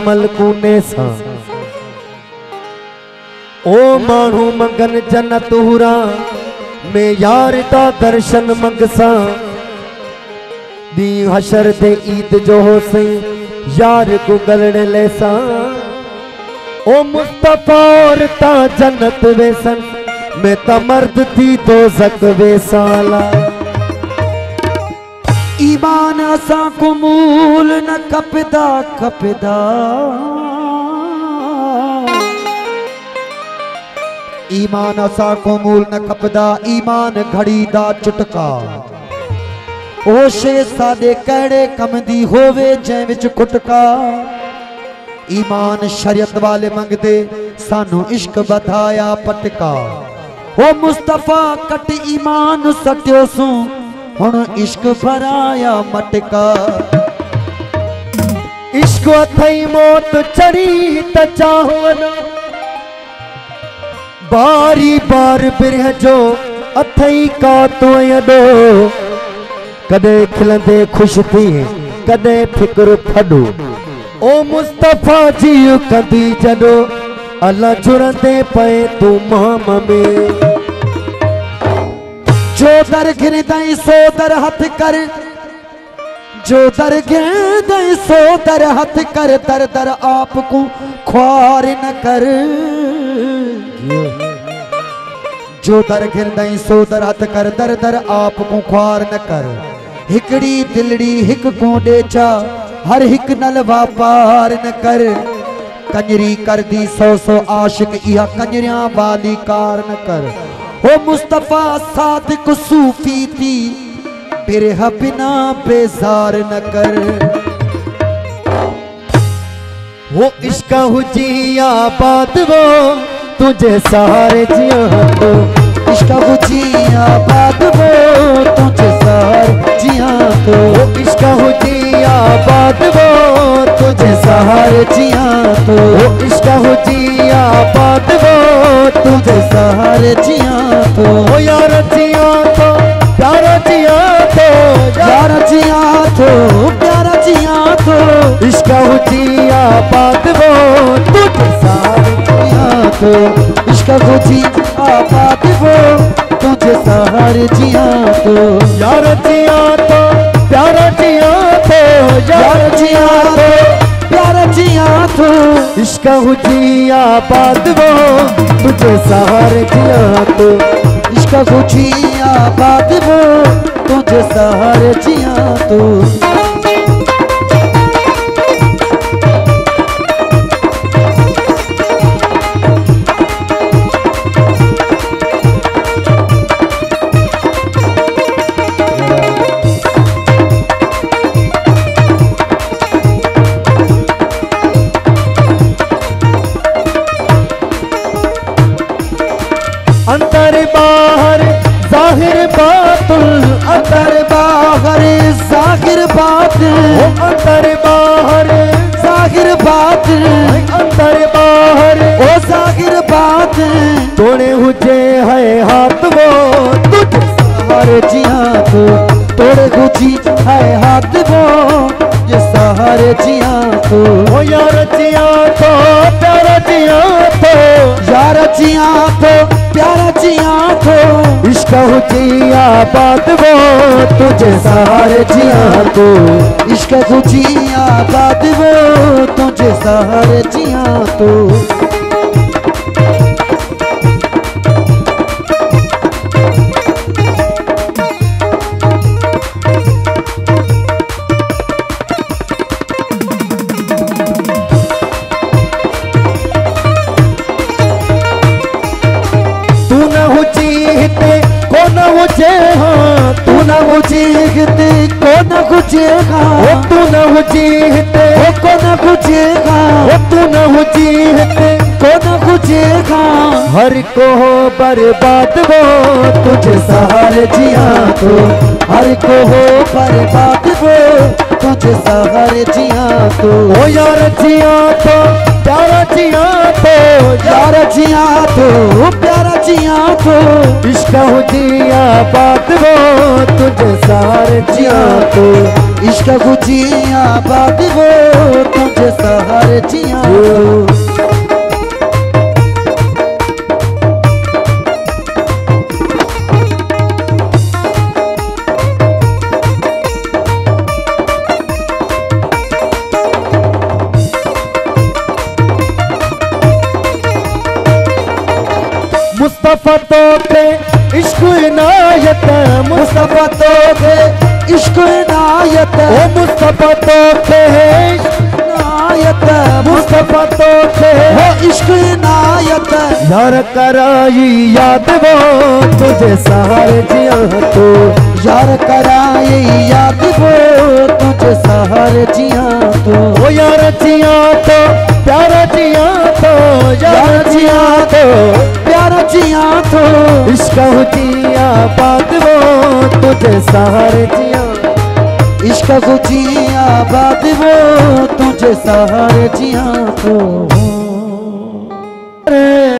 अमल कूने सा ओ मानू मंगन जन्नत हुरा मैं यार दा दर्शन मंगसा दी हशर दे ईद जो हो सही यार को गलड़ लेसा ओ मुस्तफा और ता जन्नत वेसन मैं ता मर्द थी दोज़ख वेसाला। ईमान असा कुमूल न कपदा कपदा ईमान असा कुमूल न कपदा ईमान घड़ी दा चुटका ओशे सादे कड़े कम दी होवे जै विच कुटका ईमान शरीयत वाले मंगदे सानू इश्क बधाया पटका ओ मुस्तफा कट ईमान सत्यो सू हुण इश्क भराया मटका इश्क अथई मौत चढ़ी त चाहवना बारी बार बिरह जो अथई का तो यदो कदे खिलंदे खुश थी कदे फिक्र फडो ओ मुस्तफा जी कदी जदो अल्लाह जुरंदे पे तू माम में जो दर गिर दई सो दर हथ कर जो दर गिर दई सो दर हथ कर दर दर आप को ख्वार न कर जो दर गिर दई सो दर हथ कर दर दर आप को ख्वार न कर हिकड़ी दिलड़ी हिक को डेचा हर हिक नल वापार न कर कंजरी कर दी सौ सौ आशिक इहा कंजरियां वाली कार न कर ओ मुस्तफा सादिक सूफी थी बिरह बिना बेजार न कर वो इश्क हुजिया बात वो तुझे सहारे जिया तो इश्क हुजिया बात वो तुझे सहारे जिया तो इश्क हुजिया बात वो तुझे सहारे जिया तो इश्क हुजिया बात वो तुझे सहारे जिया तो ओ यार जिया तो प्यारा जिया तो यार जिया तो प्यारा जिया तो इश्क हुजिया बात वो तुझे सहारे जिया तो इश्क हुजिया बात वो तुझे सहारे जिया तो यार जिया तो प्यारा जिया तो यार जिया तो प्यारा जिया तो इश्क हुजिया बात वो तुझे सहारे जिया तो इश्क हुजिया बात वो तुझे सहारे जिया तो अंदर बाहर जाहिर बातुल अंदर बाहर जाहिर बात अंदर बाहर जाहिर बात अंदर बाहर ओ जाहिर बात तोड़े हुजे है हाथ वो तुझे सहारे जिया तो तोड़े गुजी है हाथ वो ये सहारे जिया तो ओ यार जिया तो प्यारा जिया तो यार जिया तो प्यारा जिया तो इश्क हुजिया बात वो तुझे सहारे जिया तो इश्क गुजिया बात वो तुझे सहारे जिया तो हुजे हाँ तू न हुजेगते को न हुजेगा तू न हुजीते को न हुजेगा तू न हुजीते को न हुजेगा हर को हो बर्बाद वो तुझे सहारे जिया तो हर को हो बर्बाद वो तुझे सहारे जिया तो ओ यार जिया तो प्यारा जिया तो यार जिया तो प्यारा जिया तो इश्क हुजिया बात वो तुझे सहारे जिया तो इश्क गुजिया बाद वो तुझे सहारे जिया मुस्तफा तो के इश्क इनायत मुस्तफा तो के इश्क इनायत ओ मुस्तफा तो के इनायत मुस्तफा तो के हो इश्क इनायत यार कराई याद वो तुझे सहारे जिया तो यार कराई याद वो तुझे सहारे जिया तो ओ यार जिया तो प्यारा जिया तो यार जिया तो प्यारा जिया तो इश्क जिया बाद वो तुझे सहारे जिया इश्क गुजिया बाद वो तुझे सहारे जिया तो